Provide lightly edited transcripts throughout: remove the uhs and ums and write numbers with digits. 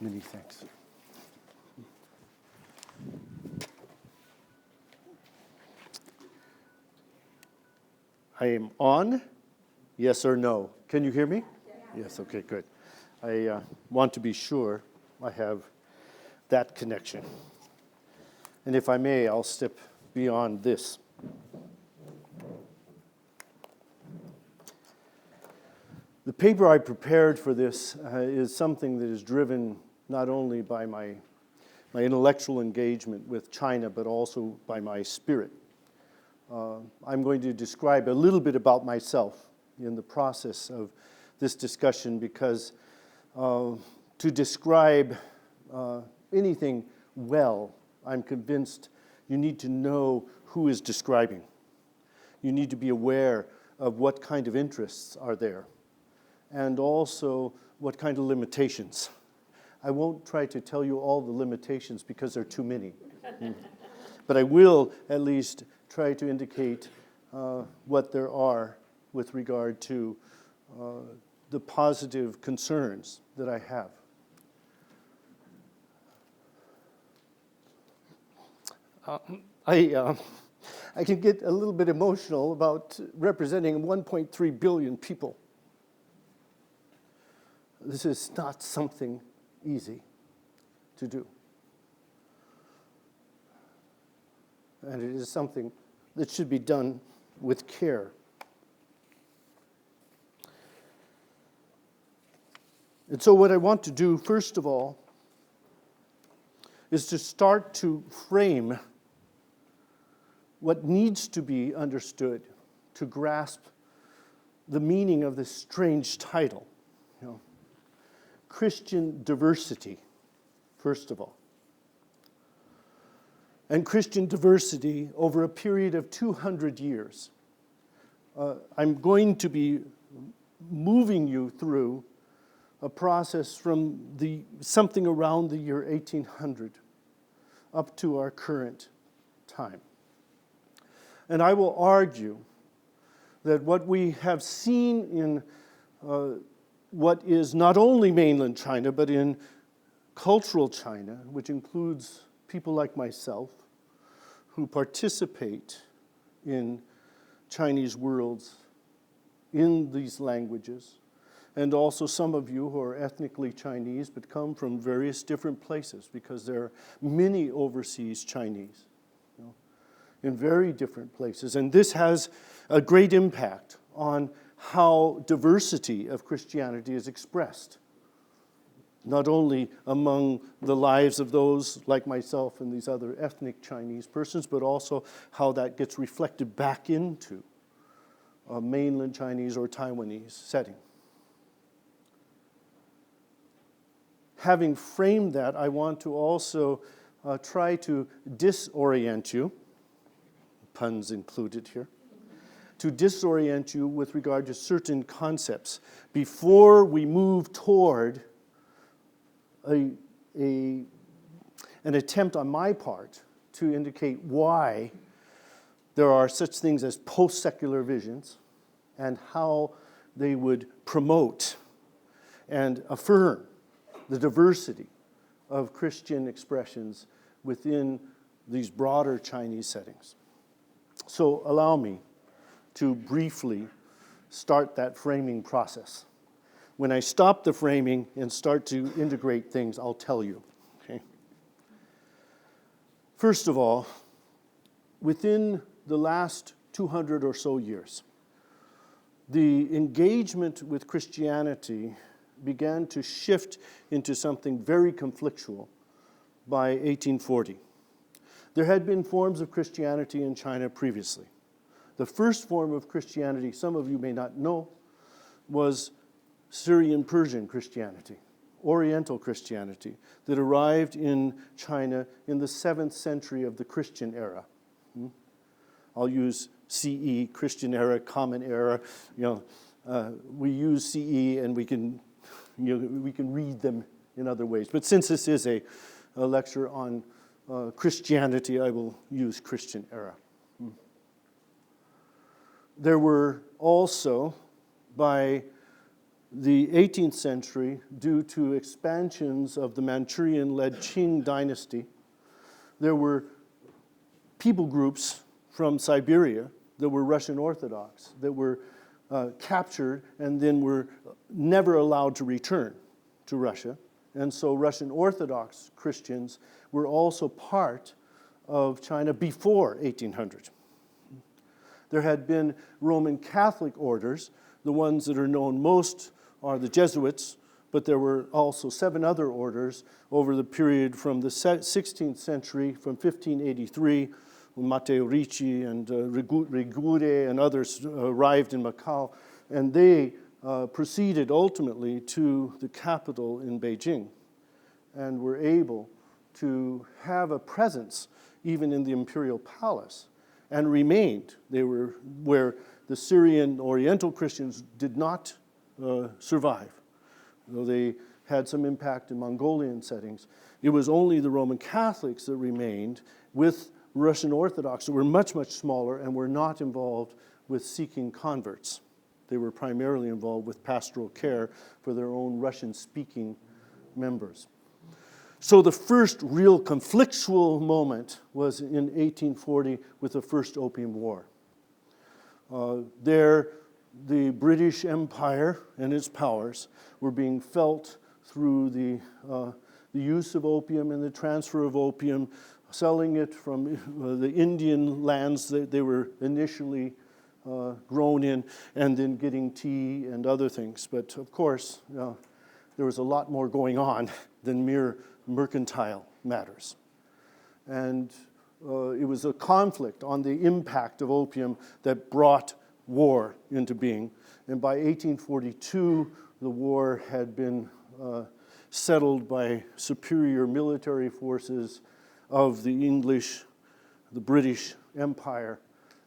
Many thanks. I am on, yes or no? Can you hear me? Yes, okay, good. I want to be sure I have that connection. And if I may, I'll step beyond this. The paper I prepared for this is something that is driven not only by my intellectual engagement with China, but also by my spirit. I'm going to describe a little bit about myself in the process of this discussion because to describe anything well, I'm convinced you need to know who is describing. You need to be aware of what kind of interests are there and also what kind of limitations. I won't try to tell you all the limitations because there are too many. But I will at least try to indicate what there are with regard to the positive concerns that I have. I can get a little bit emotional about representing 1.3 billion people. This is not something easy to do. And it is something that should be done with care. And so what I want to do, first of all, is to start to frame what needs to be understood to grasp the meaning of this strange title. Christian diversity, first of all. And Christian diversity over a period of 200 years. I'm going to be moving you through a process from something around the year 1800 up to our current time. And I will argue that what we have seen in what is not only mainland China, but in cultural China, which includes people like myself who participate in Chinese worlds in these languages, and also some of you who are ethnically Chinese but come from various different places because there are many overseas Chinese in very different places. And this has a great impact on how diversity of Christianity is expressed, not only among the lives of those like myself and these other ethnic Chinese persons, but also how that gets reflected back into a mainland Chinese or Taiwanese setting. Having framed that, I want to also try to disorient you, puns included here, to disorient you with regard to certain concepts before we move toward an attempt on my part to indicate why there are such things as post-secular visions and how they would promote and affirm the diversity of Christian expressions within these broader Chinese settings. So allow me to briefly start that framing process. When I stop the framing and start to integrate things, I'll tell you. Okay? First of all, within the last 200 or so years, the engagement with Christianity began to shift into something very conflictual by 1840. There had been forms of Christianity in China previously. The first form of Christianity, some of you may not know, was Syrian Persian Christianity, Oriental Christianity, that arrived in China in the 7th century of the Christian era. I'll use CE, Christian era, Common Era. We use CE and we can read them in other ways. But since this is a lecture on Christianity, I will use Christian era. There were also, by the 18th century, due to expansions of the Manchurian-led Qing dynasty, there were people groups from Siberia that were Russian Orthodox that were captured and then were never allowed to return to Russia. And so Russian Orthodox Christians were also part of China before 1800. There had been Roman Catholic orders. The ones that are known most are the Jesuits, but there were also 7 other orders over the period from the 16th century, from 1583, when Matteo Ricci and Rigure and others arrived in Macau, and they proceeded ultimately to the capital in Beijing and were able to have a presence even in the imperial palace and remained. They were where the Syrian Oriental Christians did not survive, though they had some impact in Mongolian settings. It was only the Roman Catholics that remained with Russian Orthodox that were much, much smaller and were not involved with seeking converts. They were primarily involved with pastoral care for their own Russian-speaking members. So the first real conflictual moment was in 1840 with the First Opium War. There, the British Empire and its powers were being felt through the use of opium and the transfer of opium, selling it from the Indian lands that they were initially grown in, and then getting tea and other things. But of course, there was a lot more going on than mere mercantile matters. And it was a conflict on the impact of opium that brought war into being. And by 1842, the war had been settled by superior military forces of the English, the British Empire,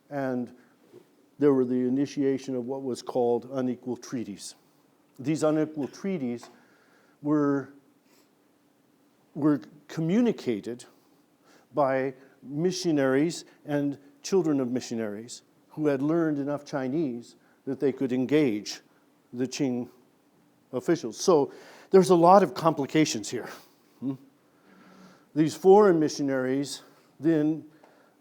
and there were the initiation of what was called unequal treaties. These unequal treaties were communicated by missionaries and children of missionaries who had learned enough Chinese that they could engage the Qing officials. So there's a lot of complications here. These foreign missionaries then,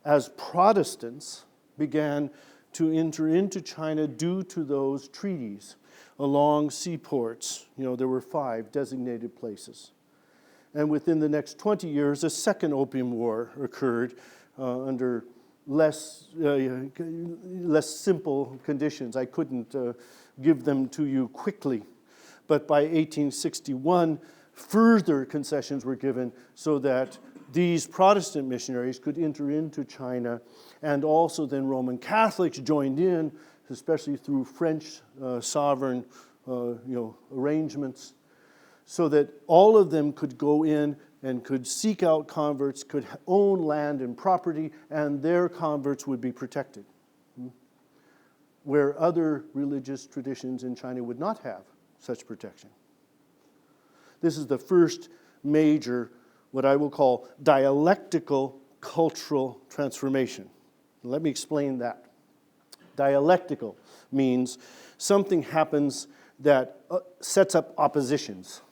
as Protestants, began to enter into China due to those treaties along seaports. There were 5 designated places. And within the next 20 years, a second Opium War occurred under less simple conditions. I couldn't give them to you quickly. But by 1861, further concessions were given so that these Protestant missionaries could enter into China, and also then Roman Catholics joined in, especially through French sovereign arrangements, so that all of them could go in and could seek out converts, could own land and property, and their converts would be protected, where other religious traditions in China would not have such protection. This is the first major, what I will call, dialectical cultural transformation. Let me explain that. Dialectical means something happens that sets up oppositions.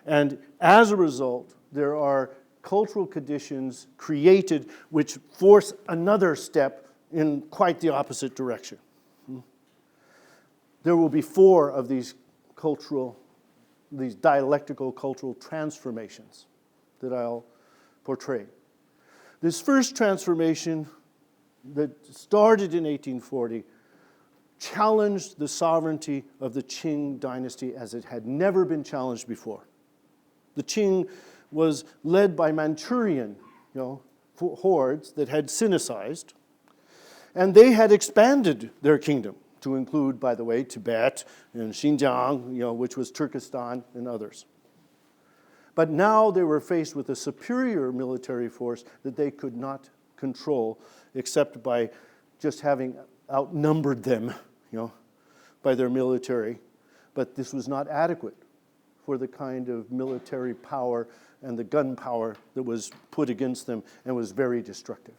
And as a result, there are cultural conditions created which force another step in quite the opposite direction. There will be 4 of these dialectical cultural transformations that I'll portray. This first transformation that started in 1840 challenged the sovereignty of the Qing dynasty as it had never been challenged before. The Qing was led by Manchurian hordes that had Sinicized, and they had expanded their kingdom to include, by the way, Tibet and Xinjiang, which was Turkestan, and others. But now they were faced with a superior military force that they could not control except by just having outnumbered them, by their military. But this was not adequate for the kind of military power and the gun power that was put against them and was very destructive.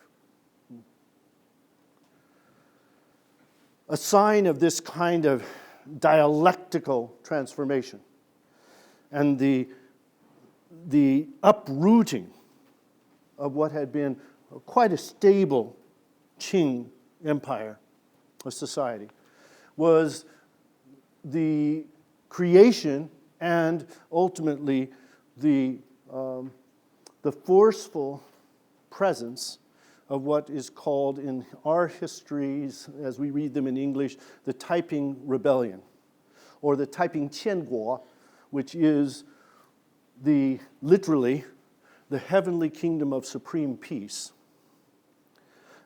A sign of this kind of dialectical transformation and the uprooting of what had been quite a stable Qing empire of society was the creation and ultimately the forceful presence of what is called in our histories, as we read them in English, the Taiping Rebellion, or the Taiping Qianguo, which is literally the heavenly kingdom of supreme peace.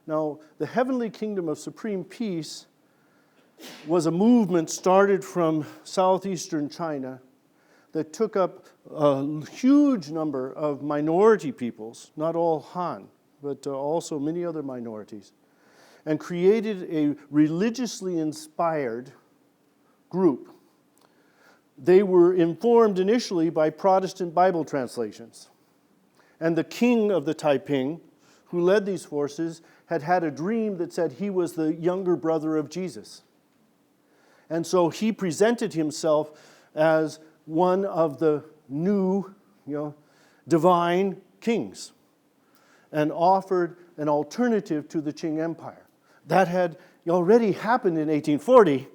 Now, the heavenly kingdom of supreme peace was a movement started from southeastern China that took up a huge number of minority peoples, not all Han, but also many other minorities, and created a religiously inspired group. They were informed initially by Protestant Bible translations. And the king of the Taiping, who led these forces, had had a dream that said he was the younger brother of Jesus. And so he presented himself as one of the new, divine kings and offered an alternative to the Qing Empire. That had already happened in 1840,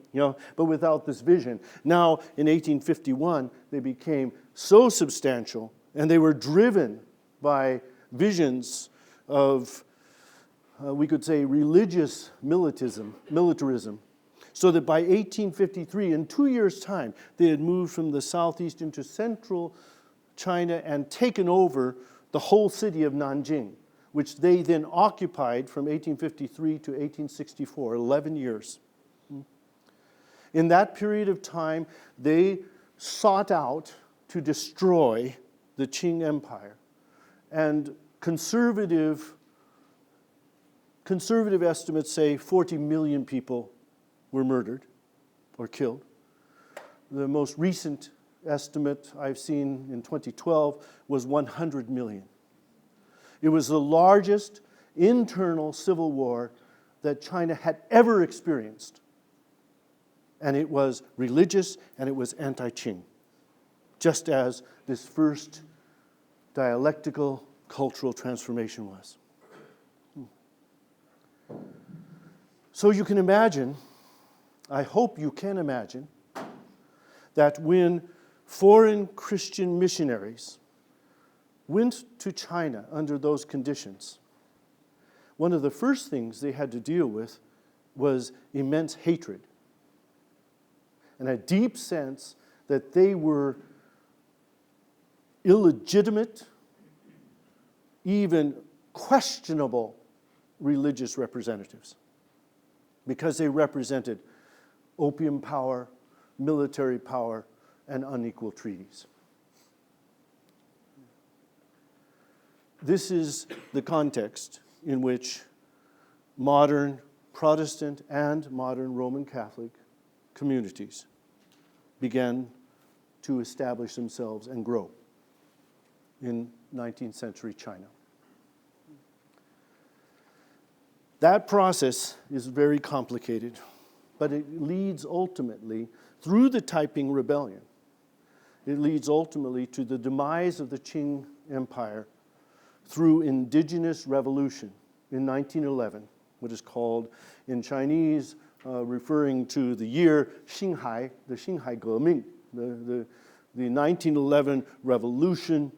but without this vision. Now, in 1851, they became so substantial, and they were driven by visions of, we could say, religious militarism, so that by 1853, in 2 years' time, they had moved from the southeast into central China and taken over the whole city of Nanjing, which they then occupied from 1853 to 1864, 11 years. In that period of time, they sought out to destroy the Qing Empire. And conservative estimates say 40 million people were murdered or killed. The most recent estimate I've seen in 2012 was 100 million. It was the largest internal civil war that China had ever experienced. And it was religious and it was anti-Qing, just as this first dialectical cultural transformation was. So you can imagine, I hope you can imagine, that when foreign Christian missionaries went to China under those conditions, one of the first things they had to deal with was immense hatred and a deep sense that they were illegitimate, even questionable religious representatives, because they represented opium power, military power, and unequal treaties. This is the context in which modern Protestant and modern Roman Catholic communities began to establish themselves and grow in 19th century China. That process is very complicated, but it leads ultimately, through the Taiping Rebellion, it leads ultimately to the demise of the Qing Empire through indigenous revolution in 1911, what is called in Chinese, referring to the year Xinhai, the Xinhai Geming, the 1911 revolution,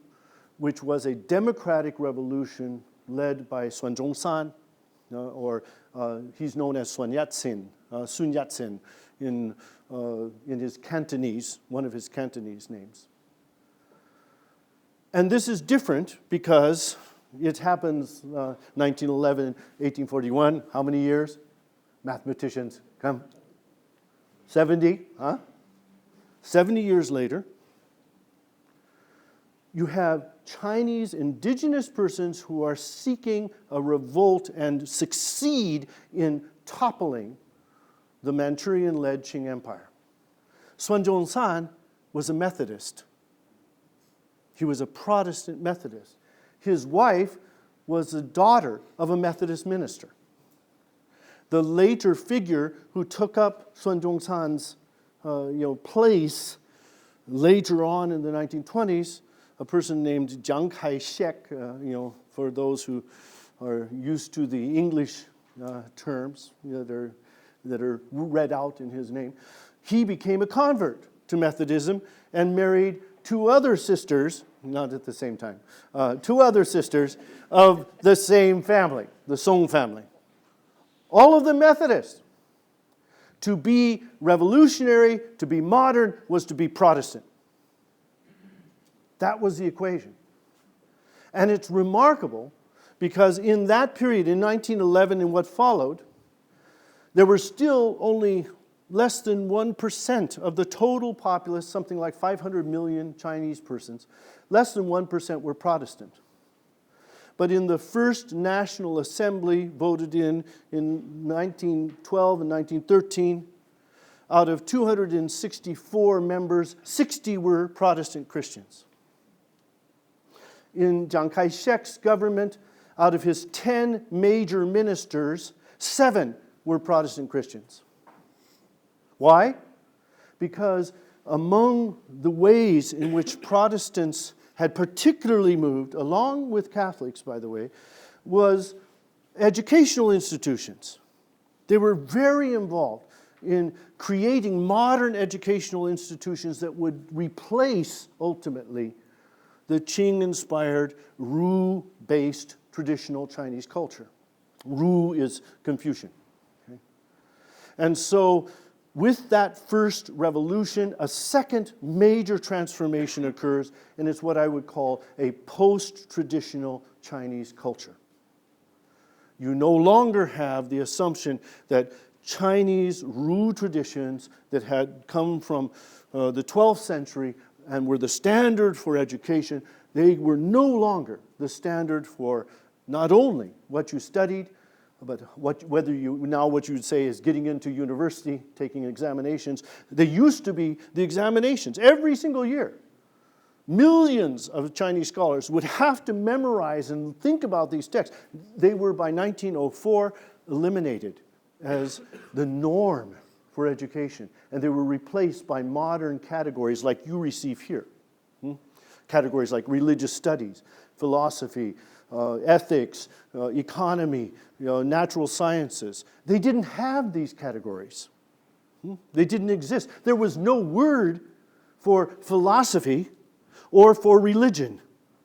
which was a democratic revolution led by Sun Zhongshan, or he's known as Sun Yat-sen in his Cantonese, one of his Cantonese names. And this is different because it happens 1911, 1841. How many years? Mathematicians, come. 70, huh? 70 years later, you have Chinese indigenous persons who are seeking a revolt and succeed in toppling the Manchurian-led Qing Empire. Sun Zhongshan was a Methodist. He was a Protestant Methodist. His wife was the daughter of a Methodist minister. The later figure who took up Sun Zhongshan's place later on in the 1920s, a person named Chiang Kai-shek, for those who are used to the English terms that are read out in his name, he became a convert to Methodism and married two other sisters, not at the same time, two other sisters of the same family, the Song family. All of them Methodists. To be revolutionary, to be modern, was to be Protestant. That was the equation. And it's remarkable because in that period, in 1911 and what followed, there were still only less than 1% of the total populace, something like 500 million Chinese persons, less than 1% were Protestant. But in the first National Assembly voted in 1912 and 1913, out of 264 members, 60 were Protestant Christians. In Chiang Kai-shek's government, out of his 10 major ministers, 7 were Protestant Christians. Why? Because among the ways in which Protestants had particularly moved, along with Catholics, by the way, was educational institutions. They were very involved in creating modern educational institutions that would replace, ultimately, the Qing-inspired, Ru-based traditional Chinese culture. Ru is Confucian. Okay? And so, with that first revolution, a second major transformation occurs, and it's what I would call a post-traditional Chinese culture. You no longer have the assumption that Chinese Ru traditions that had come from the 12th century and were the standard for education, they were no longer the standard for not only what you studied, but what you would say is getting into university, taking examinations. They used to be the examinations every single year. Millions of Chinese scholars would have to memorize and think about these texts. They were, by 1904, eliminated as the norm for education, and they were replaced by modern categories like you receive here. Categories like religious studies, philosophy, ethics, economy, natural sciences. They didn't have these categories. They didn't exist. There was no word for philosophy or for religion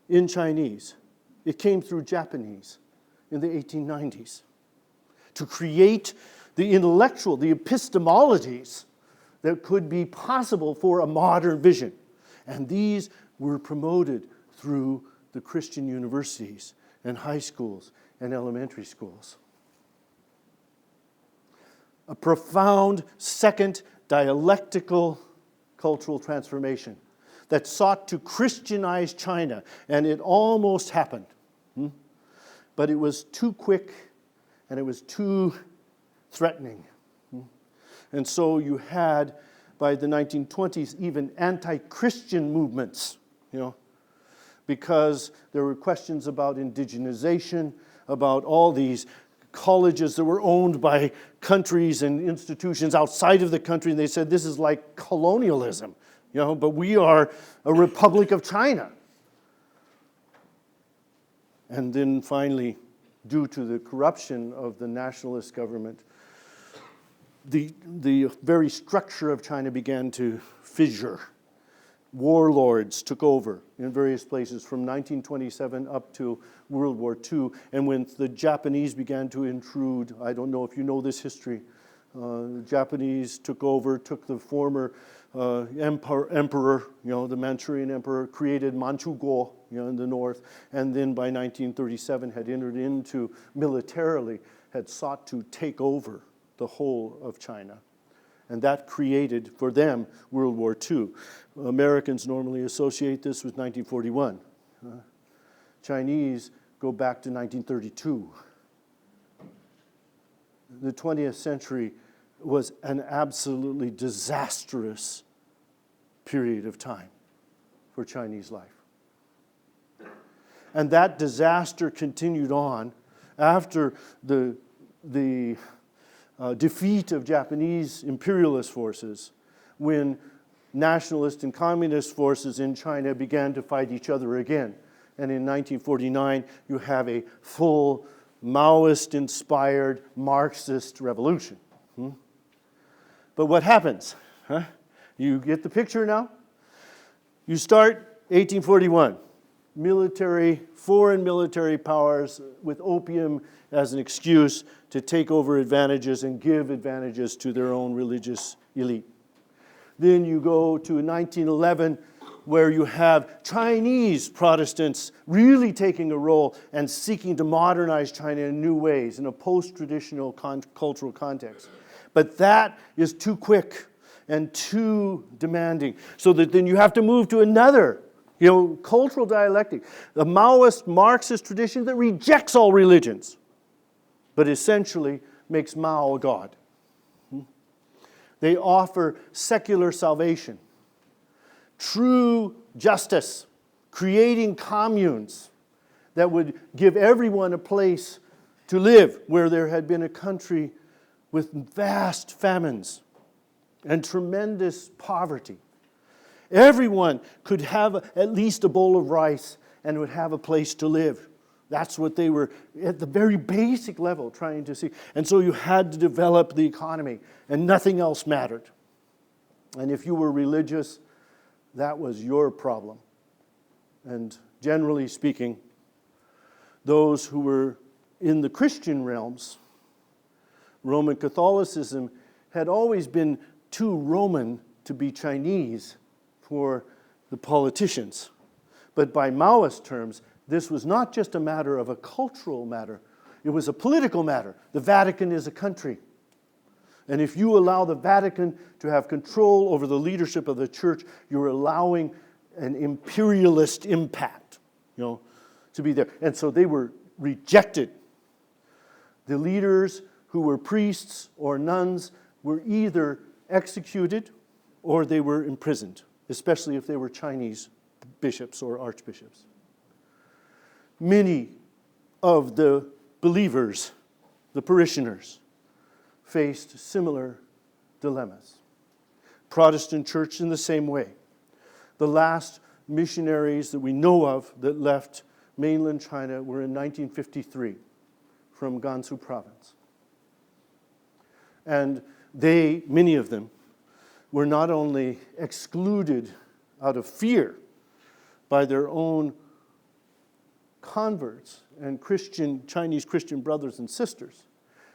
in Chinese. It came through Japanese in the 1890s to create the intellectual, the epistemologies that could be possible for a modern vision. And these were promoted through the Christian universities and high schools and elementary schools. A profound second dialectical cultural transformation that sought to Christianize China, and it almost happened. But it was too quick and it was too threatening. And so you had, by the 1920s, even anti-Christian movements, because there were questions about indigenization, about all these colleges that were owned by countries and institutions outside of the country, and they said, this is like colonialism, but we are a Republic of China. And then finally, due to the corruption of the nationalist government, the very structure of China began to fissure. Warlords took over in various places from 1927 up to World War II. And when the Japanese began to intrude, I don't know if you know this history, the Japanese took over, took the former emperor, the Manchurian emperor, created Manchukuo, in the north, and then by 1937 had entered into, militarily, had sought to take over the whole of China. And that created, for them, World War II. Americans normally associate this with 1941. Chinese go back to 1932. The 20th century was an absolutely disastrous period of time for Chinese life. And that disaster continued on after the defeat of Japanese imperialist forces, when nationalist and communist forces in China began to fight each other again. And in 1949, you have a full Maoist-inspired Marxist revolution. But what happens? You get the picture now? You start 1841. Foreign military powers with opium as an excuse to take over advantages and give advantages to their own religious elite. Then you go to 1911, where you have Chinese Protestants really taking a role and seeking to modernize China in new ways in a post-traditional cultural context. But that is too quick and too demanding, so that then you have to move to another, cultural dialectic, a Maoist Marxist tradition that rejects all religions, but essentially makes Mao a god. They offer secular salvation, true justice, creating communes that would give everyone a place to live where there had been a country with vast famines and tremendous poverty. Everyone could have at least a bowl of rice and would have a place to live. That's what they were, at the very basic level, trying to see. And so you had to develop the economy, and nothing else mattered. And if you were religious, that was your problem. And generally speaking, those who were in the Christian realms, Roman Catholicism had always been too Roman to be Chinese for the politicians. But by Maoist terms, this was not just a matter of a cultural matter, it was a political matter. The Vatican is a country. And if you allow the Vatican to have control over the leadership of the church, you're allowing an imperialist impact, to be there. And so they were rejected. The leaders who were priests or nuns were either executed or they were imprisoned, especially if they were Chinese bishops or archbishops. Many of the believers, the parishioners, faced similar dilemmas. Protestant church in the same way. The last missionaries that we know of that left mainland China were in 1953 from Gansu province. And many of them, were not only excluded out of fear by their own converts and Chinese Christian brothers and sisters.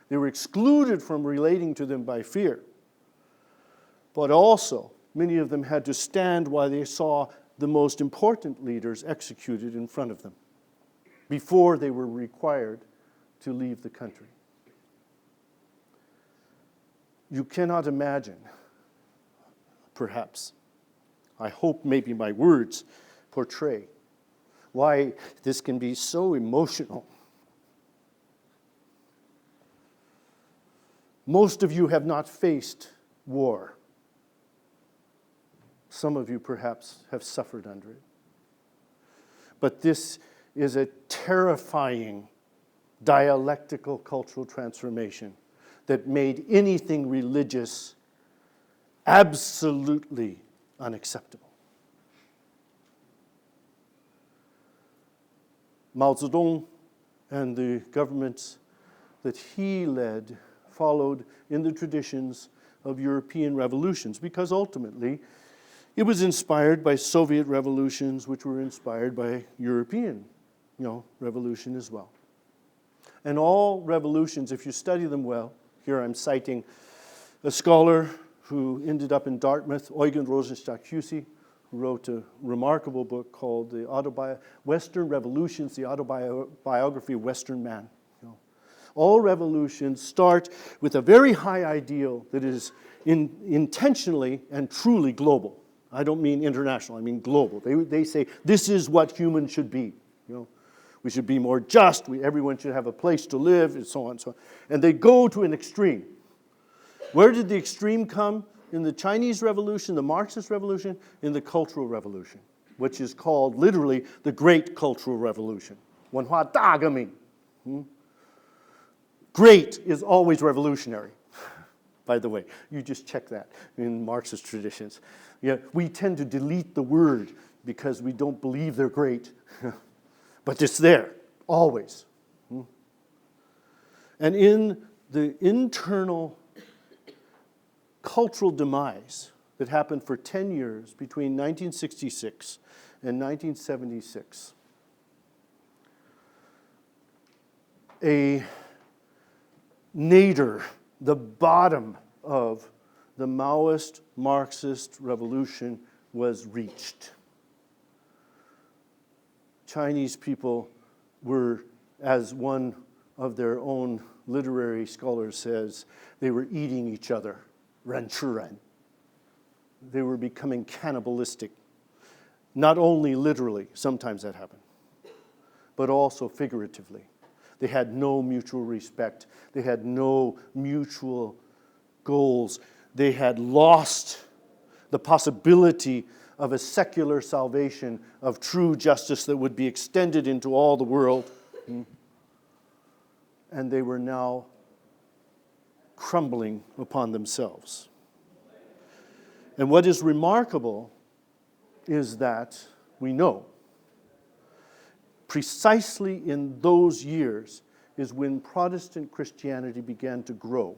They were excluded from relating to them by fear. But also, many of them had to stand while they saw the most important leaders executed in front of them before they were required to leave the country. You cannot imagine, perhaps, I hope maybe my words portray why this can be so emotional. Most of you have not faced war. Some of you perhaps have suffered under it. But this is a terrifying dialectical cultural transformation that made anything religious absolutely unacceptable. Mao Zedong and the governments that he led followed in the traditions of European revolutions, because ultimately it was inspired by Soviet revolutions, which were inspired by European, revolution as well. And all revolutions, if you study them well, here I'm citing a scholar who ended up in Dartmouth, Eugen Rosenstock-Huessy, who wrote a remarkable book called Western Revolutions, the Autobiography of Western Man. All revolutions start with a very high ideal that is intentionally and truly global. I don't mean international, I mean global. They say this is what humans should be. We should be more just, everyone should have a place to live, and so on and so on. And they go to an extreme. Where did the extreme come? In the Chinese Revolution, the Marxist Revolution, in the Cultural Revolution, which is called literally the Great Cultural Revolution. 文化大革命. Great is always revolutionary. by the way. You just check that in Marxist traditions. Yeah, we tend to delete the word because we don't believe they're great. But it's there, always. And in the internal cultural demise that happened for 10 years between 1966 and 1976, a nadir, the bottom of the Maoist Marxist revolution was reached. Chinese people were, as one of their own literary scholars says, they were eating each other, 人吃人. They were becoming cannibalistic, not only literally, sometimes that happened, but also figuratively. They had no mutual respect. They had no mutual goals. They had lost the possibility of a secular salvation, of true justice that would be extended into all the world. And they were now crumbling upon themselves. And what is remarkable is that we know precisely in those years is when Protestant Christianity began to grow.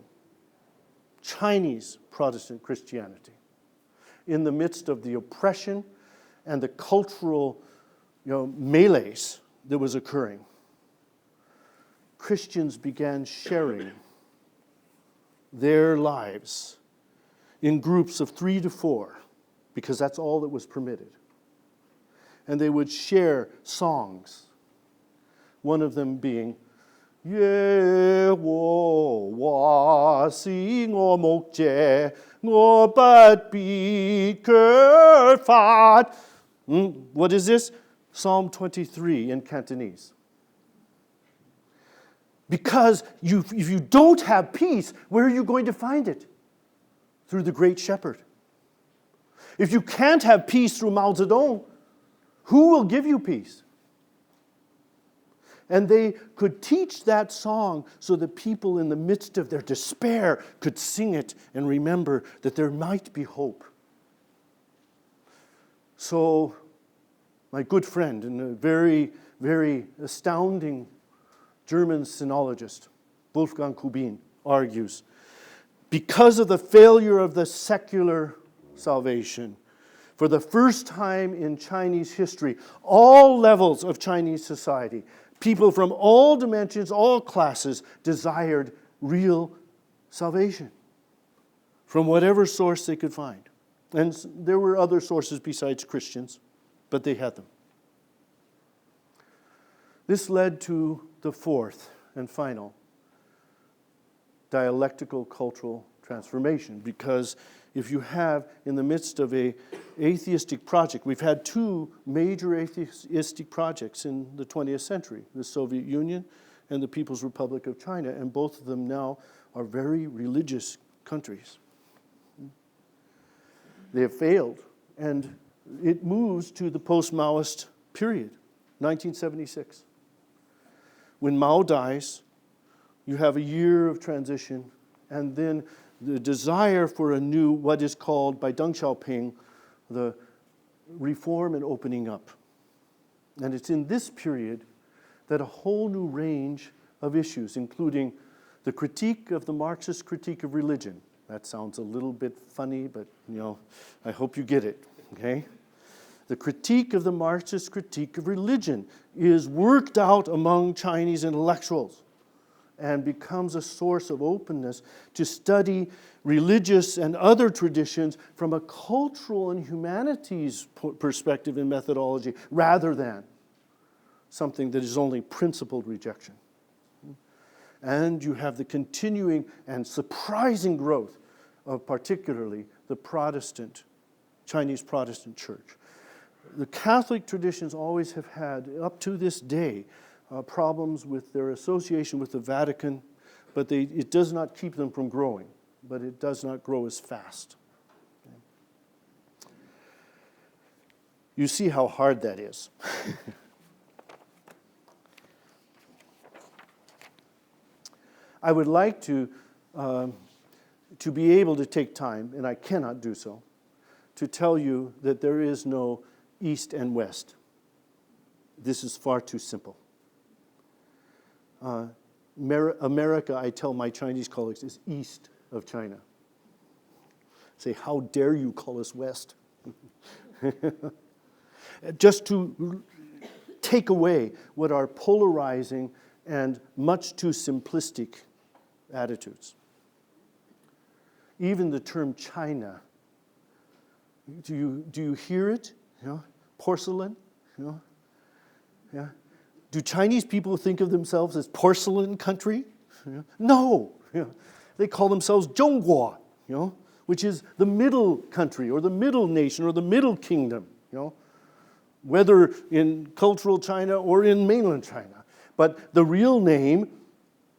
Chinese Protestant Christianity. In the midst of the oppression and the cultural melees that was occurring, Christians began sharing their lives in groups of 3 to 4, because that's all that was permitted. And they would share songs, one of them being, 耶和華是我牧者，我不必缺乏. What is this? Psalm 23 in Cantonese. Because if you don't have peace, where are you going to find it? Through the great shepherd. If you can't have peace through Mao Zedong, who will give you peace? And they could teach that song so that people in the midst of their despair could sing it and remember that there might be hope. So, my good friend and a very, very astounding German sinologist, Wolfgang Kubin, argues, because of the failure of the secular salvation, for the first time in Chinese history, all levels of Chinese society, people from all dimensions, all classes, desired real salvation from whatever source they could find. And there were other sources besides Christians, but they had them. This led to the fourth and final dialectical cultural transformation, because if you have, in the midst of an atheistic project, we've had 2 major atheistic projects in the 20th century, the Soviet Union and the People's Republic of China, and both of them now are very religious countries. They have failed, and it moves to the post-Maoist period, 1976. When Mao dies, you have a year of transition, and then the desire for a new, what is called by Deng Xiaoping, the reform and opening up. And it's in this period that a whole new range of issues, including the critique of the Marxist critique of religion. That sounds a little bit funny, but I hope you get it, okay? The critique of the Marxist critique of religion is worked out among Chinese intellectuals and becomes a source of openness to study religious and other traditions from a cultural and humanities perspective and methodology, rather than something that is only principled rejection. And you have the continuing and surprising growth of particularly the Protestant, Chinese Protestant church. The Catholic traditions always have had, up to this day, problems with their association with the Vatican, but it does not keep them from growing, but it does not grow as fast. You see how hard that is. I would like to to be able to take time, and I cannot do so, to tell you that there is no East and West. This is far too simple. America, I tell my Chinese colleagues, is east of China. Say, how dare you call us West? Just to take away what are polarizing and much too simplistic attitudes. Even the term China, do you hear it? You know, porcelain, you know? Yeah. Do Chinese people think of themselves as porcelain country? Yeah. No. Yeah. They call themselves Zhongguo, you know, which is the middle country or the middle nation or the middle kingdom, you know, whether in cultural China or in mainland China. But the real name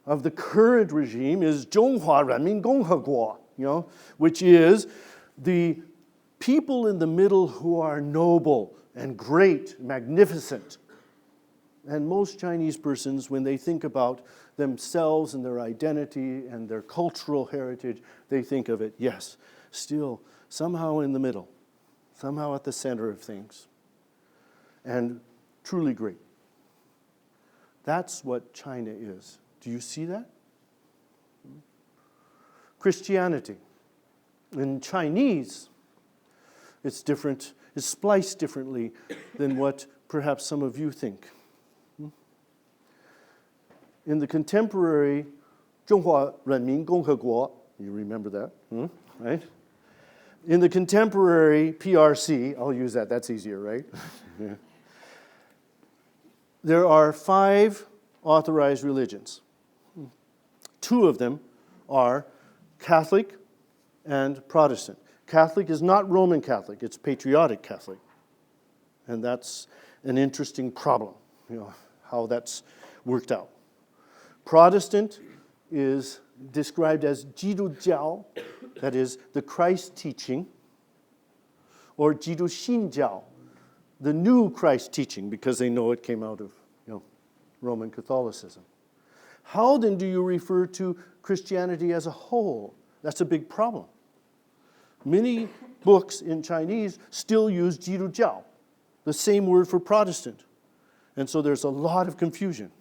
of the current regime is 中华人民共和国, you know, which is the people in the middle who are noble and great, magnificent. And most Chinese persons, when they think about themselves and their identity and their cultural heritage, they think of it, yes, still somehow in the middle, somehow at the center of things, and truly great. That's what China is. Do you see that? Christianity. In Chinese, it's different, it's spliced differently than what perhaps some of you think. In the contemporary 中华人民共和国, you remember that, right? In the contemporary PRC, I'll use that, that's easier, right? Yeah. There are 5 authorized religions. 2 of them are Catholic and Protestant. Catholic is not Roman Catholic, it's patriotic Catholic. And that's an interesting problem, you know, how that's worked out. Protestant is described as 基督教, that is the Christ teaching, or 基督新教, the new Christ teaching, because they know it came out of, you know, Roman Catholicism. How then do you refer to Christianity as a whole? That's a big problem. Many books in Chinese still use 基督教, the same word for Protestant. And so there's a lot of confusion.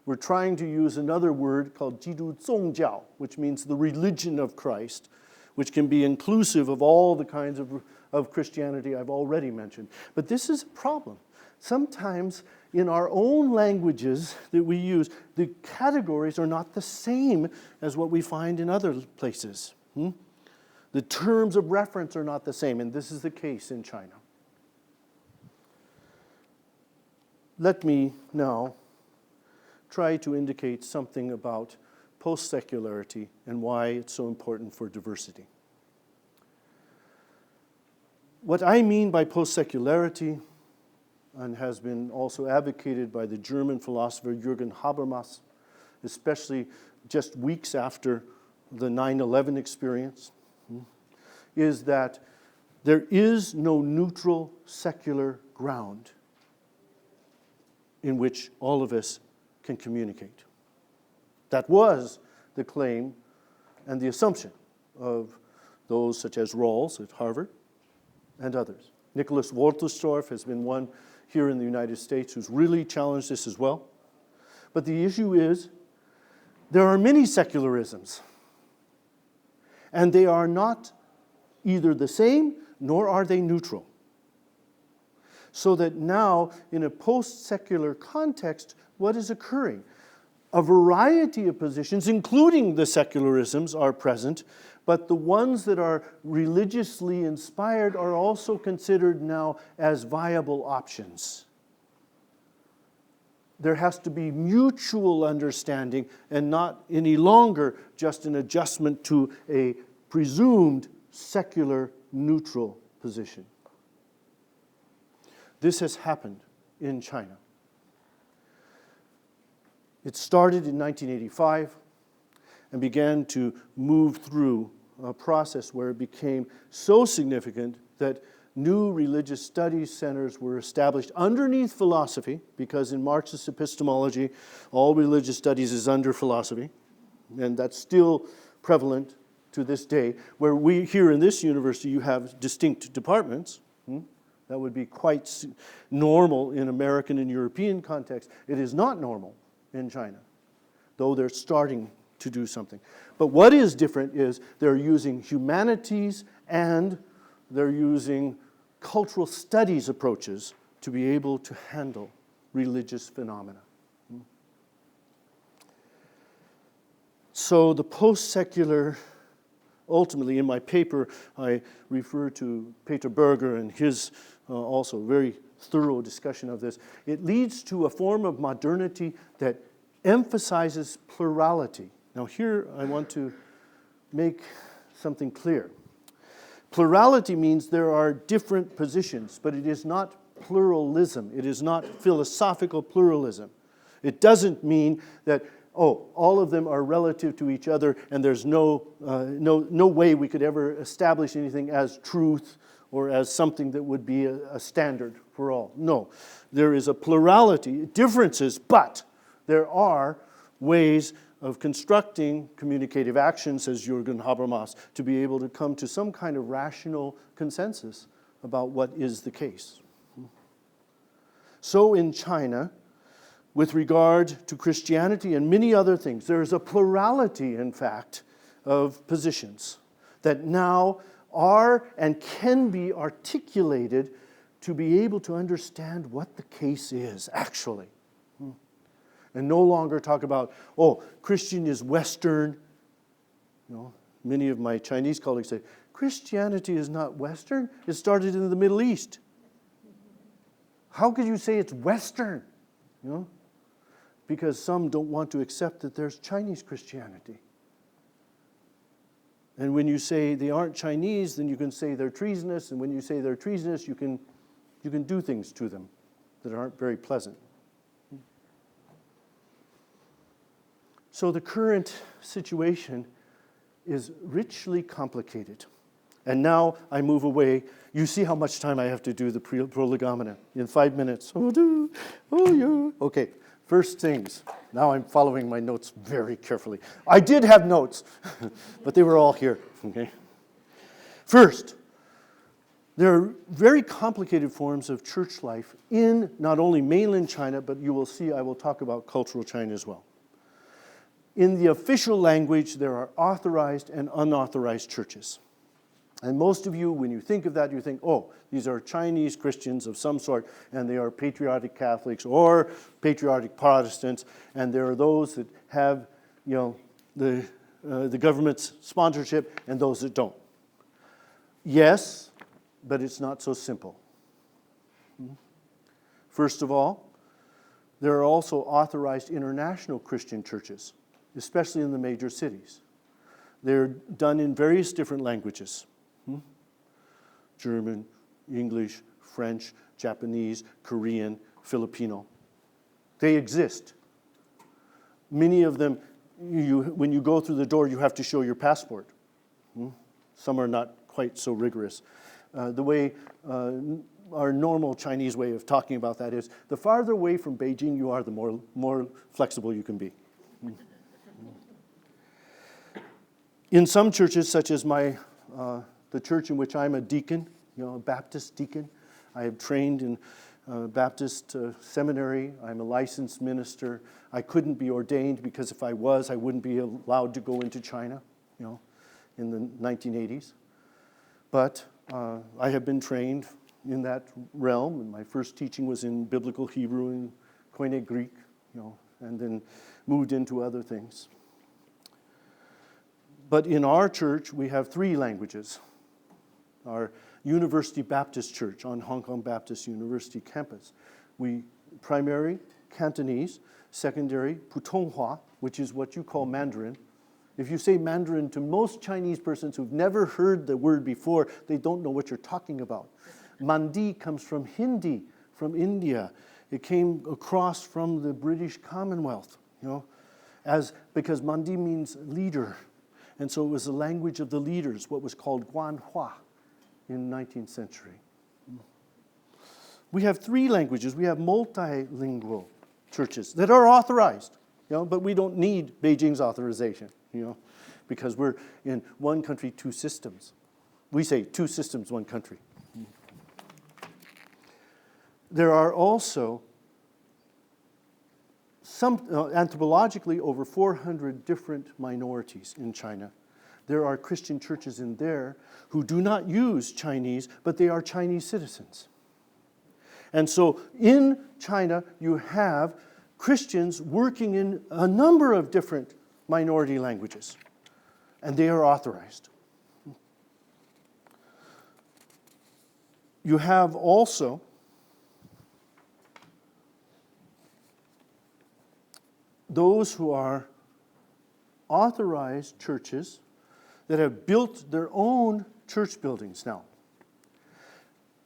We're trying to use another word called 基督宗教, which means the religion of Christ, which can be inclusive of all the kinds of Christianity I've already mentioned. But this is a problem. Sometimes in our own languages that we use, the categories are not the same as what we find in other places. The terms of reference are not the same, and this is the case in China. Let me now try to indicate something about post-secularity and why it's so important for diversity. What I mean by post-secularity, and has been also advocated by the German philosopher Jürgen Habermas, especially just weeks after the 9/11 experience, is that there is no neutral secular ground in which all of us can communicate. That was the claim and the assumption of those such as Rawls at Harvard and others. Nicholas Wolterstorff has been one here in the United States who's really challenged this as well. But the issue is there are many secularisms, and they are not either the same nor are they neutral. So that now, in a post-secular context, what is occurring? A variety of positions, including the secularisms, are present, but the ones that are religiously inspired are also considered now as viable options. There has to be mutual understanding and not any longer just an adjustment to a presumed secular neutral position. This has happened in China. It started in 1985 and began to move through a process where it became so significant that new religious studies centers were established underneath philosophy, because in Marxist epistemology, all religious studies is under philosophy, and that's still prevalent to this day, where we here in this university you have distinct departments. That would be quite normal in American and European context. It is not normal in China, though they're starting to do something. But what is different is they're using humanities and they're using cultural studies approaches to be able to handle religious phenomena. So the post-secular, ultimately in my paper, I refer to Peter Berger and his also very thorough discussion of this. It leads to a form of modernity that emphasizes plurality. Now here I want to make something clear. Plurality means there are different positions, but it is not pluralism. It is not philosophical pluralism. It doesn't mean that, all of them are relative to each other and there's no way we could ever establish anything as truth or as something that would be a standard for all. No, there is a plurality, differences, but there are ways of constructing communicative action, says Jürgen Habermas, to be able to come to some kind of rational consensus about what is the case. So in China, with regard to Christianity and many other things, there is a plurality, in fact, of positions that now are and can be articulated to be able to understand what the case is, actually. And no longer talk about, Christian is Western. Many of my Chinese colleagues say, Christianity is not Western. It started in the Middle East. How could you say it's Western? Because some don't want to accept that there's Chinese Christianity. And when you say they aren't Chinese, then you can say they're treasonous. And when you say they're treasonous, you can do things to them that aren't very pleasant. So the current situation is richly complicated. And now I move away. You see how much time I have to do the prolegomena in 5 minutes. Okay, first things. Now I'm following my notes very carefully. I did have notes, but they were all here. Okay. First, there are very complicated forms of church life in not only mainland China, but you will see I will talk about cultural China as well. In the official language, there are authorized and unauthorized churches. And most of you, when you think of that, you think, these are Chinese Christians of some sort, and they are patriotic Catholics or patriotic Protestants, and there are those that have, the government's sponsorship and those that don't. Yes, but it's not so simple. First of all, there are also authorized international Christian churches, especially in the major cities. They're done in various different languages. German, English, French, Japanese, Korean, Filipino. They exist. Many of them, when you go through the door, you have to show your passport. Some are not quite so rigorous. The way our normal Chinese way of talking about that is, the farther away from Beijing you are, the more flexible you can be. In some churches, such as the church in which I'm a deacon, a Baptist deacon, I have trained in Baptist seminary. I'm a licensed minister. I couldn't be ordained because if I was, I wouldn't be allowed to go into China, in the 1980s. But I have been trained in that realm, and my first teaching was in Biblical Hebrew and Koine Greek, and then moved into other things. But in our church, we have 3 languages. Our University Baptist Church on Hong Kong Baptist University campus. We primary, Cantonese, secondary, Putonghua, which is what you call Mandarin. If you say Mandarin to most Chinese persons who've never heard the word before, they don't know what you're talking about. Mandi comes from Hindi, from India. It came across from the British Commonwealth, because Mandi means leader. And so it was the language of the leaders, what was called Guanhua in the 19th century. We have 3 languages. We have multilingual churches that are authorized, but we don't need Beijing's authorization, because we're in one country, two systems. We say two systems, one country. There are also some, anthropologically, over 400 different minorities in China. There are Christian churches in there who do not use Chinese, but they are Chinese citizens. And so in China, you have Christians working in a number of different minority languages, and they are authorized. You have also those who are authorized churches that have built their own church buildings now.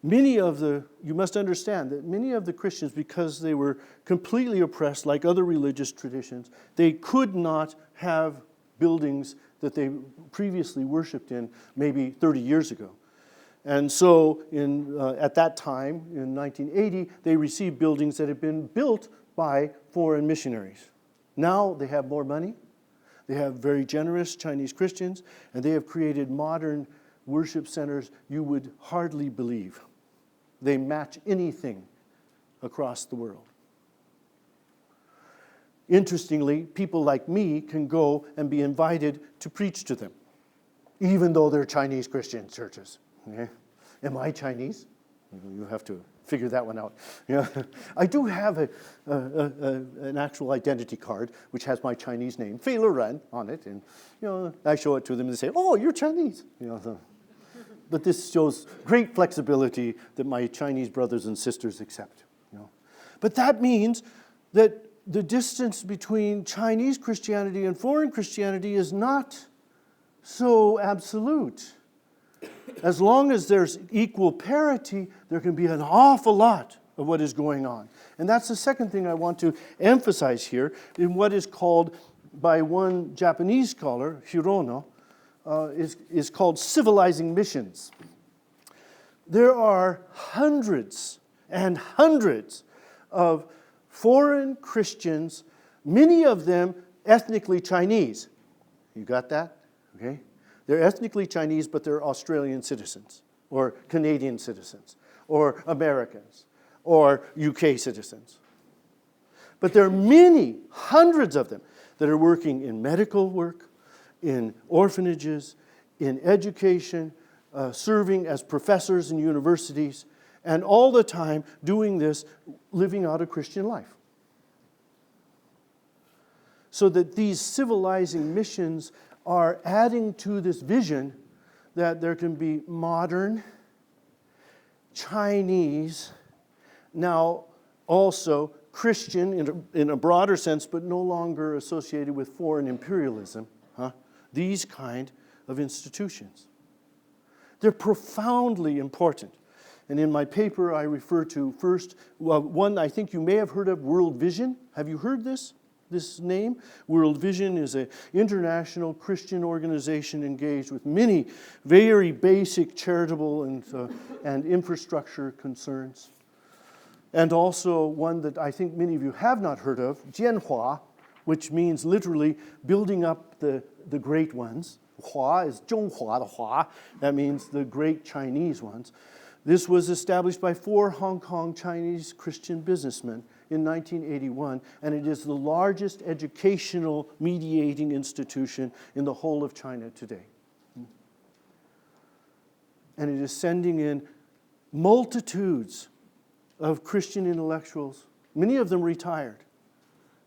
You must understand that many of the Christians, because they were completely oppressed like other religious traditions, they could not have buildings that they previously worshipped in maybe 30 years ago. And so at that time, in 1980, they received buildings that had been built by foreign missionaries. Now they have more money. They have very generous Chinese Christians, and they have created modern worship centers you would hardly believe. They match anything across the world. Interestingly, people like me can go and be invited to preach to them, even though they're Chinese Christian churches. Okay? Am I Chinese? You have to figure that one out. Yeah. I do have an actual identity card which has my Chinese name, Fei Luren, on it, and I show it to them and they say, "Oh, you're Chinese." But this shows great flexibility that my Chinese brothers and sisters accept. But that means that the distance between Chinese Christianity and foreign Christianity is not so absolute. As long as there's equal parity, there can be an awful lot of what is going on. And that's the second thing I want to emphasize here in what is called, by one Japanese scholar, Hirono, is called civilizing missions. There are hundreds and hundreds of foreign Christians, many of them ethnically Chinese. You got that? Okay. They're ethnically Chinese, but they're Australian citizens, or Canadian citizens, or Americans, or UK citizens. But there are many, hundreds of them, that are working in medical work, in orphanages, in education, serving as professors in universities, and all the time doing this, living out a Christian life. So that these civilizing missions are adding to this vision that there can be modern, Chinese, now also Christian in a broader sense, but no longer associated with foreign imperialism, these kind of institutions. They're profoundly important. And in my paper, I refer to first, one I think you may have heard of, World Vision. Have you heard this name? World Vision is an international Christian organization engaged with many very basic charitable and infrastructure concerns. And also one that I think many of you have not heard of, Jianhua, which means literally building up the great ones. Hua is Zhonghua, the Hua. That means the great Chinese ones. This was established by 4 Hong Kong Chinese Christian businessmen in 1981, and it is the largest educational mediating institution in the whole of China today. And it is sending in multitudes of Christian intellectuals, many of them retired,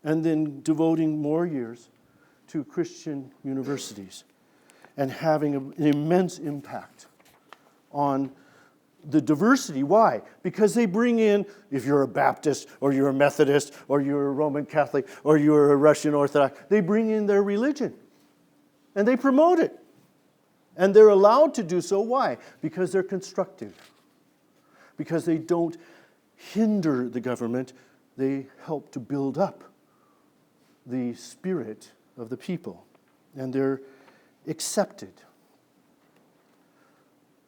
and then devoting more years to Christian universities and having an immense impact on the diversity. Why? Because they bring in, if you're a Baptist or you're a Methodist or you're a Roman Catholic or you're a Russian Orthodox, they bring in their religion and they promote it. And they're allowed to do so. Why? Because they're constructive. Because they don't hinder the government, they help to build up the spirit of the people. And they're accepted.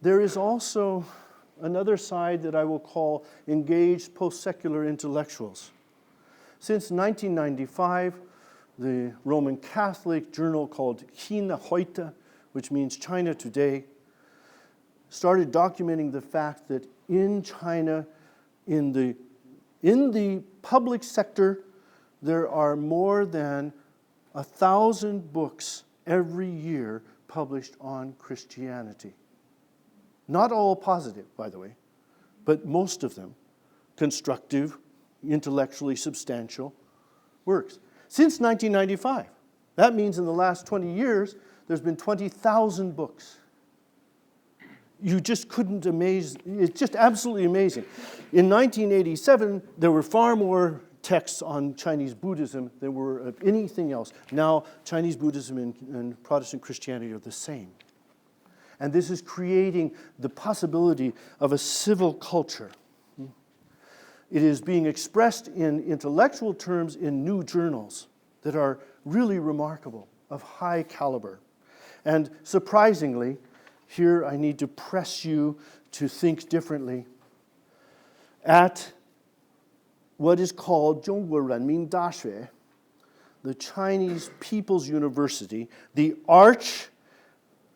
There is also another side that I will call engaged post-secular intellectuals. Since 1995, the Roman Catholic journal called China heute, which means China today, started documenting the fact that in China, in the public sector, there are more than 1,000 books every year published on Christianity. Not all positive, by the way, but most of them constructive, intellectually substantial works. Since 1995. That means in the last 20 years, there's been 20,000 books. You just couldn't amaze, it's just absolutely amazing. In 1987, there were far more texts on Chinese Buddhism than were of anything else. Now, Chinese Buddhism and Protestant Christianity are the same. And this is creating the possibility of a civil culture. It is being expressed in intellectual terms in new journals that are really remarkable, of high caliber. And surprisingly, here I need to press you to think differently. At what is called 中国人民大学, the Chinese People's University, the arch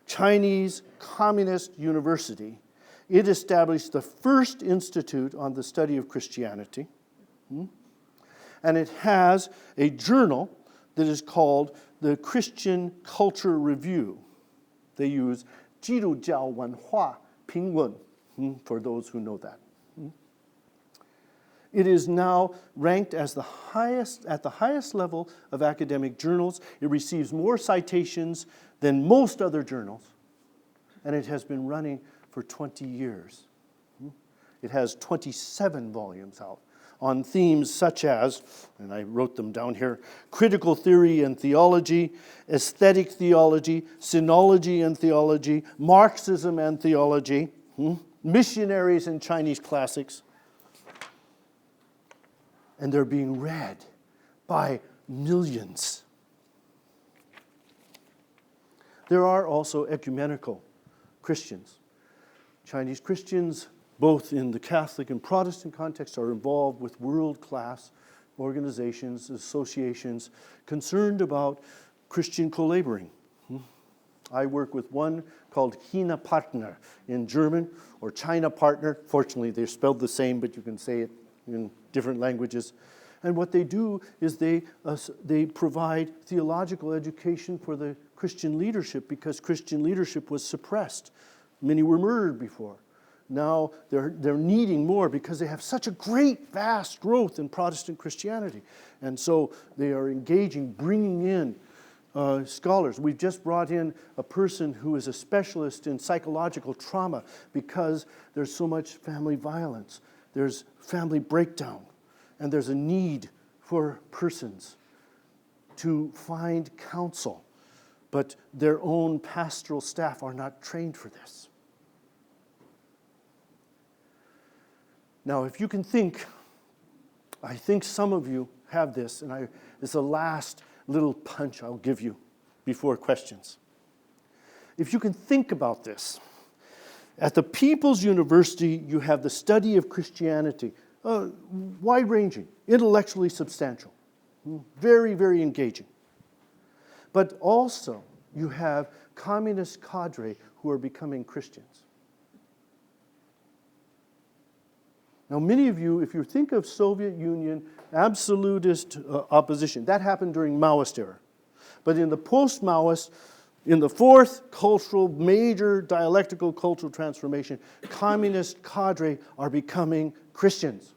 Chinese Communist University, it established the first institute on the study of Christianity. And it has a journal that is called the Christian Culture Review. They use 基督教文化评论, for those who know that. It is now ranked as at the highest level of academic journals. It receives more citations than most other journals, and it has been running for 20 years. It has 27 volumes out on themes such as, and I wrote them down here, critical theory and theology, aesthetic theology, sinology and theology, Marxism and theology, missionaries and Chinese classics. And they're being read by millions. There are also ecumenical Christians. Chinese Christians, both in the Catholic and Protestant context, are involved with world-class organizations, associations, concerned about Christian co-laboring. I work with one called China Partner in German, or China Partner. Fortunately, they're spelled the same, but you can say it in different languages. And what they do is they provide theological education for the Christian leadership, because Christian leadership was suppressed. Many were murdered before. Now they're needing more because they have such a great, vast growth in Protestant Christianity. And so they are engaging, bringing in scholars. We've just brought in a person who is a specialist in psychological trauma because there's so much family violence. There's family breakdown, and there's a need for persons to find counsel, but their own pastoral staff are not trained for this. Now, if you can think, I think some of you have this, and it's the last little punch I'll give you before questions. If you can think about this, at the People's University, you have the study of Christianity, wide-ranging, intellectually substantial, very, very engaging. But also, you have communist cadre who are becoming Christians. Now, many of you, if you think of Soviet Union, absolutist opposition, that happened during Maoist era. But in the post-Maoist, in the fourth major dialectical cultural transformation, communist cadre are becoming Christians.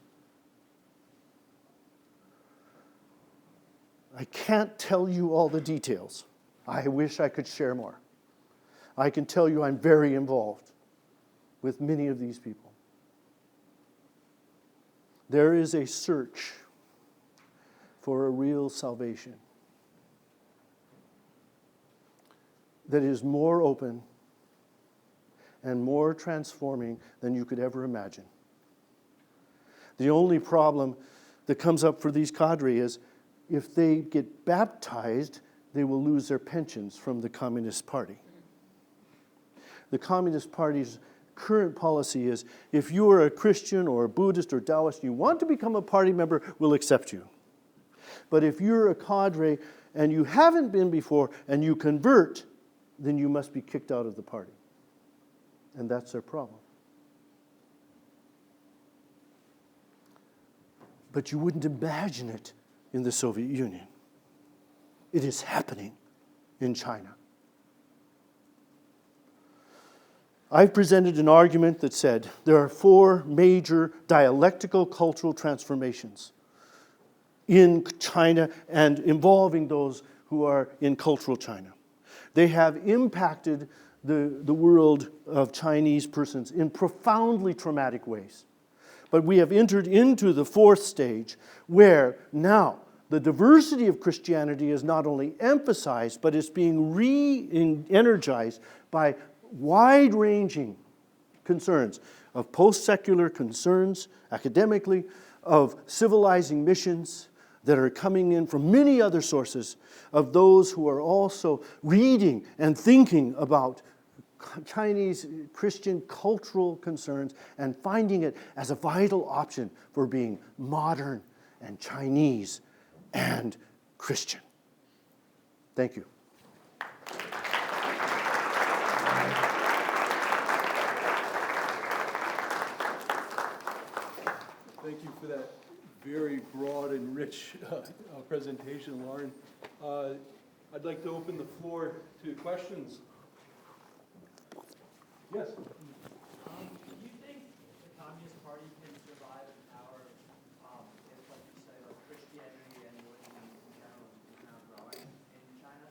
I can't tell you all the details. I wish I could share more. I can tell you I'm very involved with many of these people. There is a search for a real salvation that is more open and more transforming than you could ever imagine. The only problem that comes up for these cadre is if they get baptized, they will lose their pensions from the Communist Party. The Communist Party's current policy is if you are a Christian or a Buddhist or Taoist, you want to become a party member, we'll accept you. But if you're a cadre and you haven't been before, and you convert, then you must be kicked out of the party. And that's their problem. But you wouldn't imagine it in the Soviet Union. It is happening in China. I've presented an argument that said there are 4 major dialectical cultural transformations in China and involving those who are in cultural China. They have impacted the world of Chinese persons in profoundly traumatic ways. But we have entered into the 4th stage where now the diversity of Christianity is not only emphasized, but it's being re-energized by wide-ranging concerns of post-secular concerns academically, of civilizing missions that are coming in from many other sources, of those who are also reading and thinking about Chinese Christian cultural concerns and finding it as a vital option for being modern and Chinese and Christian. Thank you. Thank you for that very broad and rich presentation, Lauren. I'd like to open the floor to questions. Yes? Do you think the Communist Party can survive in power if, like you say, like Christianity and religion in general is now growing in China?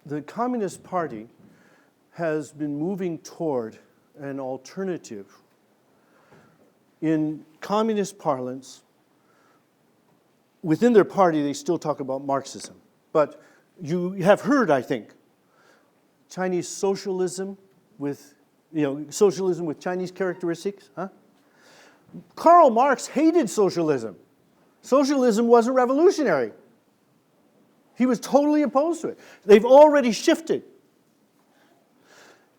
The Communist Party has been moving toward an alternative. In communist parlance, within their party, they still talk about Marxism. But you have heard, I think, Chinese socialism with, socialism with Chinese characteristics, huh? Karl Marx hated socialism. Socialism wasn't revolutionary. He was totally opposed to it. They've already shifted.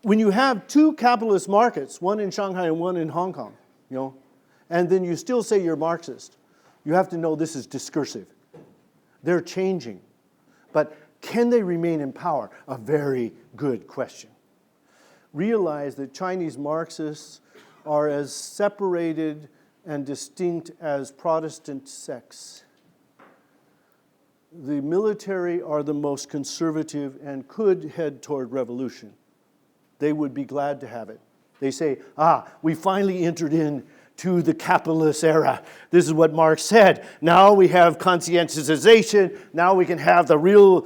When you have 2 capitalist markets, one in Shanghai and one in Hong Kong, and then you still say you're Marxist, you have to know this is discursive. They're changing. But can they remain in power? A very good question. Realize that Chinese Marxists are as separated and distinct as Protestant sects. The military are the most conservative and could head toward revolution. They would be glad to have it. They say, we finally entered into the capitalist era. This is what Marx said. Now we have conscientization. Now we can have the real,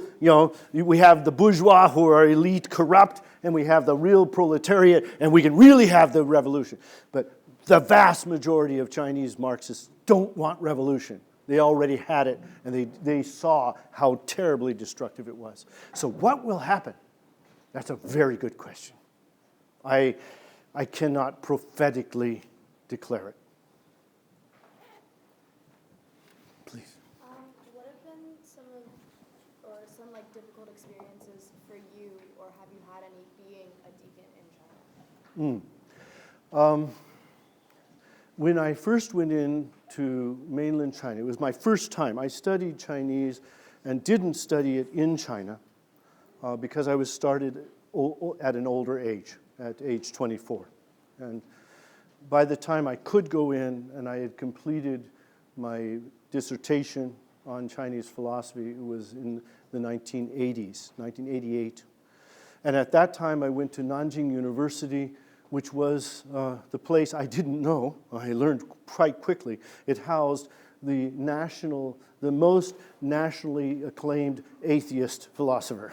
we have the bourgeois who are elite, corrupt, and we have the real proletariat, and we can really have the revolution. But the vast majority of Chinese Marxists don't want revolution. They already had it, and they saw how terribly destructive it was. So what will happen? That's a very good question. I cannot prophetically declare it. Please. What have been some difficult experiences for you, or have you had any being a deacon in China? When I first went into mainland China, it was my first time. I studied Chinese and didn't study it in China because I was started at an older age, at age 24. And by the time I could go in and I had completed my dissertation on Chinese philosophy, it was in the 1980s, 1988. And at that time I went to Nanjing University, which was the place I didn't know. I learned quite quickly. It housed the most nationally acclaimed atheist philosopher.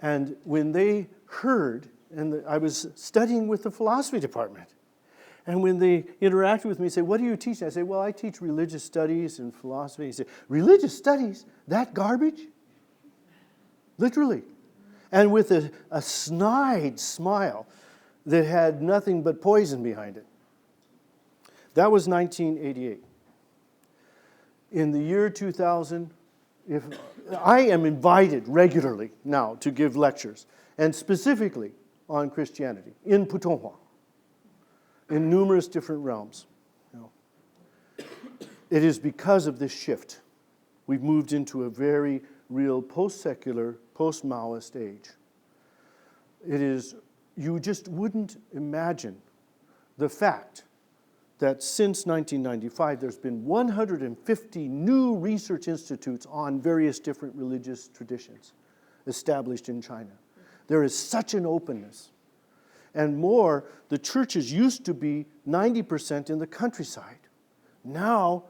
And when they heard, and I was studying with the philosophy department, and when they interacted with me, say, "What do you teach?" I say, "Well, I teach religious studies and philosophy." He said, "Religious studies? That garbage?" Literally. And with a snide smile that had nothing but poison behind it. That was 1988. In the year 2000, I am invited regularly now to give lectures, and specifically on Christianity, in Putonghua, in numerous different realms. it is because of this shift. We've moved into a very real post-secular, post-Maoist age. It is, you just wouldn't imagine the fact that since 1995, there's been 150 new research institutes on various different religious traditions established in China. There is such an openness. And more, the churches used to be 90% in the countryside. Now,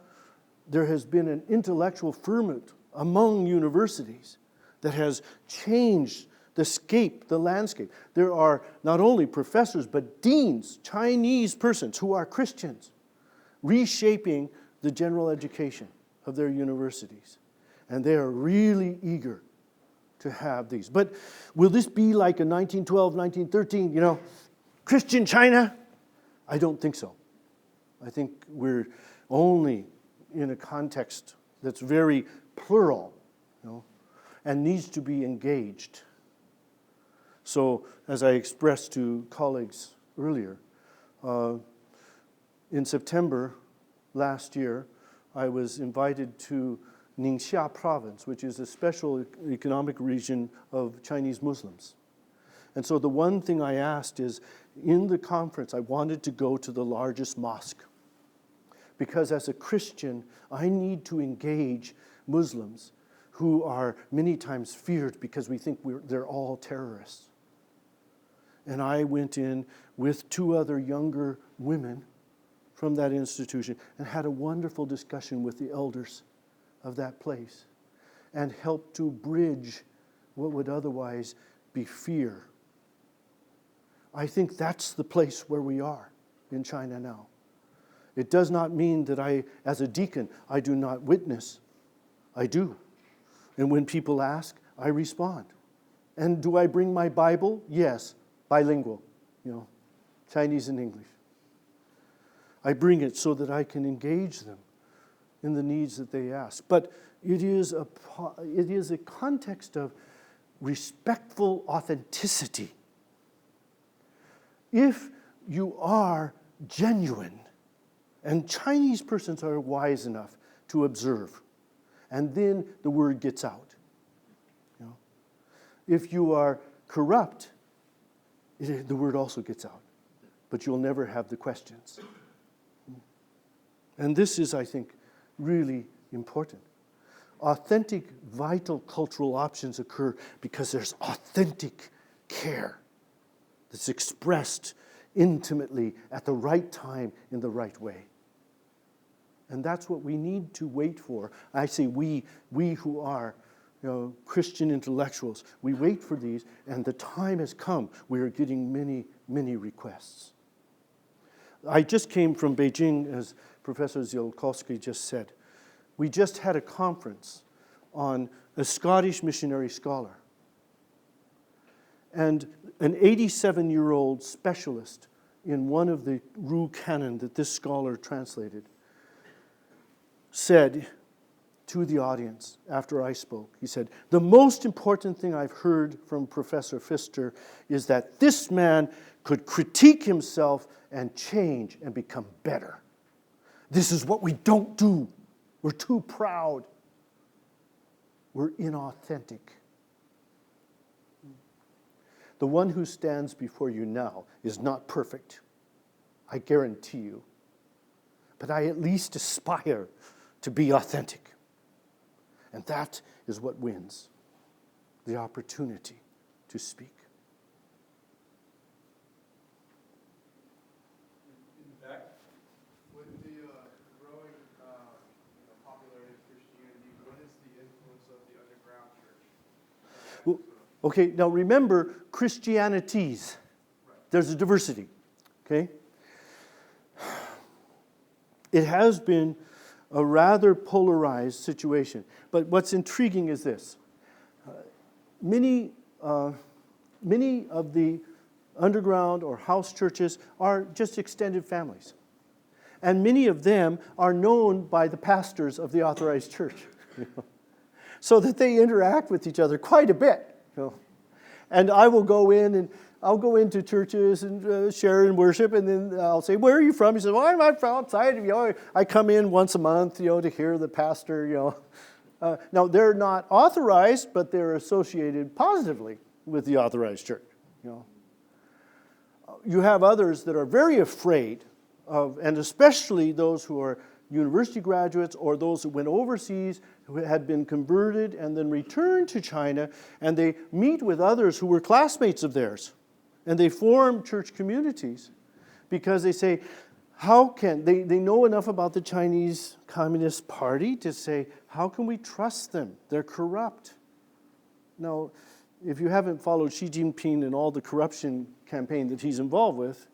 there has been an intellectual ferment among universities that has changed the landscape. There are not only professors, but deans, Chinese persons who are Christians, reshaping the general education of their universities. And they are really eager to have these. But will this be like a 1912, 1913, Christian China? I don't think so. I think we're only in a context that's very plural, and needs to be engaged. So, as I expressed to colleagues earlier, in September last year, I was invited to Ningxia province, which is a special economic region of Chinese Muslims. And so the one thing I asked is, in the conference, I wanted to go to the largest mosque. Because as a Christian, I need to engage Muslims who are many times feared because we think they're all terrorists. And I went in with 2 other younger women from that institution and had a wonderful discussion with the elders of that place and helped to bridge what would otherwise be fear. I think that's the place where we are in China now. It does not mean that I, as a deacon, I do not witness. I do. And when people ask, I respond. And do I bring my Bible? Yes. Bilingual, Chinese and English. I bring it so that I can engage them in the needs that they ask. But it is a context of respectful authenticity. If you are genuine, and Chinese persons are wise enough to observe, and then the word gets out. If you are corrupt, the word also gets out, but you'll never have the questions. And this is, I think, really important. Authentic, vital cultural options occur because there's authentic care that's expressed intimately at the right time in the right way. And that's what we need to wait for. I say we who are Christian intellectuals, we wait for these, and the time has come. We are getting many, many requests. I just came from Beijing, as Professor Ziolkowski just said. We just had a conference on a Scottish missionary scholar. And an 87-year-old specialist in one of the Ru canon that this scholar translated said to the audience after I spoke, he said, "The most important thing I've heard from Professor Pfister is that this man could critique himself and change and become better. This is what we don't do. We're too proud. We're inauthentic." The one who stands before you now is not perfect, I guarantee you. But I at least aspire to be authentic. And that is what wins the opportunity to speak. In the back? With the growing popularity of Christianity, what is the influence of the underground church? Well, okay, now remember, Christianities. There's a diversity, okay? It has been a rather polarized situation. But what's intriguing is this. Many of the underground or house churches are just extended families. And many of them are known by the pastors of the authorized church. So that they interact with each other quite a bit. And I will go in and I'll go into churches and share in worship, and then I'll say, "Where are you from?" He says, "Well, I'm from outside. I come in once a month, to hear the pastor." Now they're not authorized, but they're associated positively with the authorized church. You have others that are very afraid of, and especially those who are university graduates or those who went overseas, who had been converted and then returned to China, and they meet with others who were classmates of theirs, and they form church communities because they say, they know enough about the Chinese Communist Party to say, how can we trust them? They're corrupt. Now, if you haven't followed Xi Jinping and all the corruption campaign that he's involved with,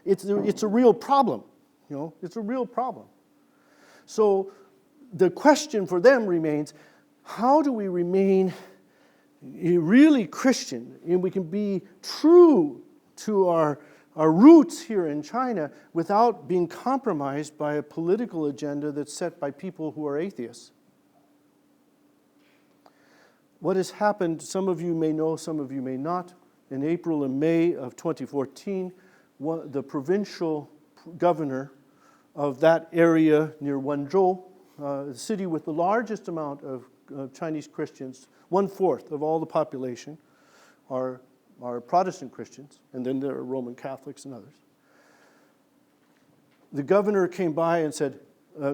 it's a real problem. It's a real problem. So the question for them remains, how do we remain really Christian and we can be true to our roots here in China without being compromised by a political agenda that's set by people who are atheists? What has happened, some of you may know, some of you may not. In April and May of 2014, the provincial governor of that area near Wenzhou, the city with the largest amount of Chinese Christians, 1/4 of all the population are Protestant Christians, and then there are Roman Catholics and others. The governor came by and said,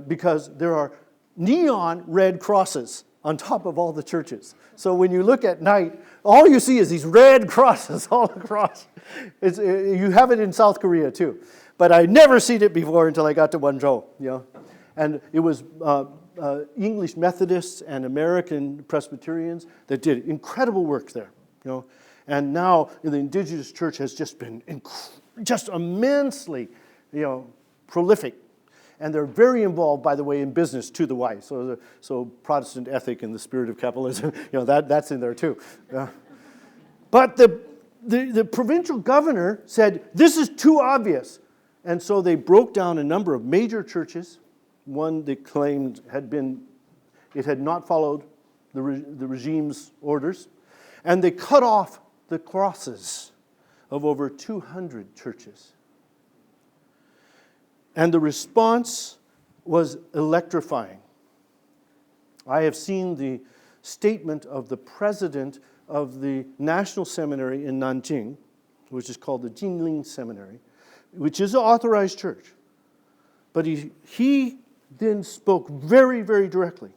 because there are neon red crosses on top of all the churches. So when you look at night, all you see is these red crosses all across. You have it in South Korea too. But I'd never seen it before until I got to Wenzhou. And it was English Methodists and American Presbyterians that did incredible work there. And now the indigenous church has just been just immensely prolific. And they're very involved, by the way, in business to the wife. So Protestant ethic and the spirit of capitalism, that's in there too. But the provincial governor said, this is too obvious. And so they broke down a number of major churches. One they claimed it had not followed the regime's orders. And they cut off the crosses of over 200 churches. And the response was electrifying. I have seen the statement of the president of the National Seminary in Nanjing, which is called the Jinling Seminary, which is an authorized church. But he then spoke very, very directly.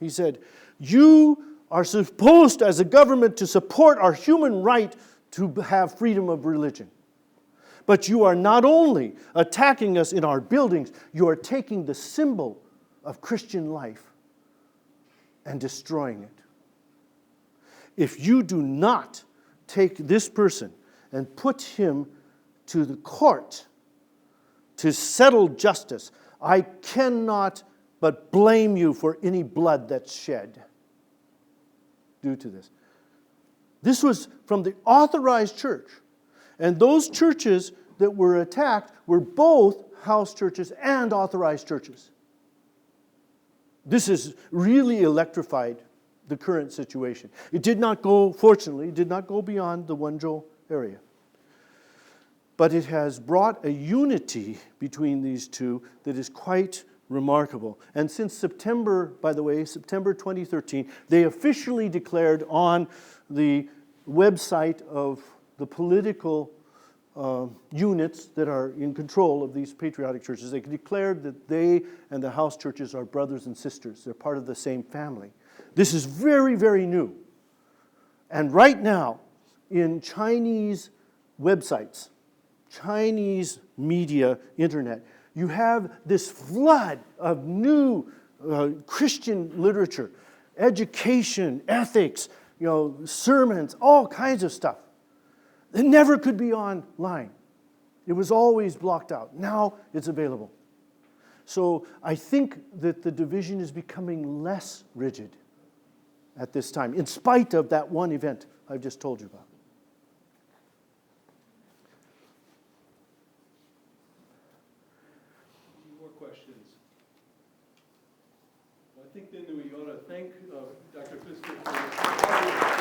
He said, you are supposed as a government to support our human right to have freedom of religion. But you are not only attacking us in our buildings, you are taking the symbol of Christian life and destroying it. If you do not take this person and put him to the court to settle justice, I cannot but blame you for any blood that's shed due to this. This was from the authorized church. And those churches that were attacked were both house churches and authorized churches. This has really electrified the current situation. It did not go, fortunately, beyond the Wenzhou area. But it has brought a unity between these two that is quite remarkable. And since September 2013, they officially declared on the website of the political units that are in control of these patriotic churches, they declared that they and the house churches are brothers and sisters. They're part of the same family. This is very, very new. And right now, in Chinese websites, Chinese media, internet, you have this flood of new Christian literature, education, ethics, sermons, all kinds of stuff. It never could be online. It was always blocked out. Now it's available. So I think that the division is becoming less rigid at this time, in spite of that one event I've just told you about. More questions? Well, I think then we ought to thank Dr. Pfister for his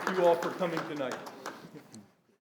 Thank you all for coming tonight.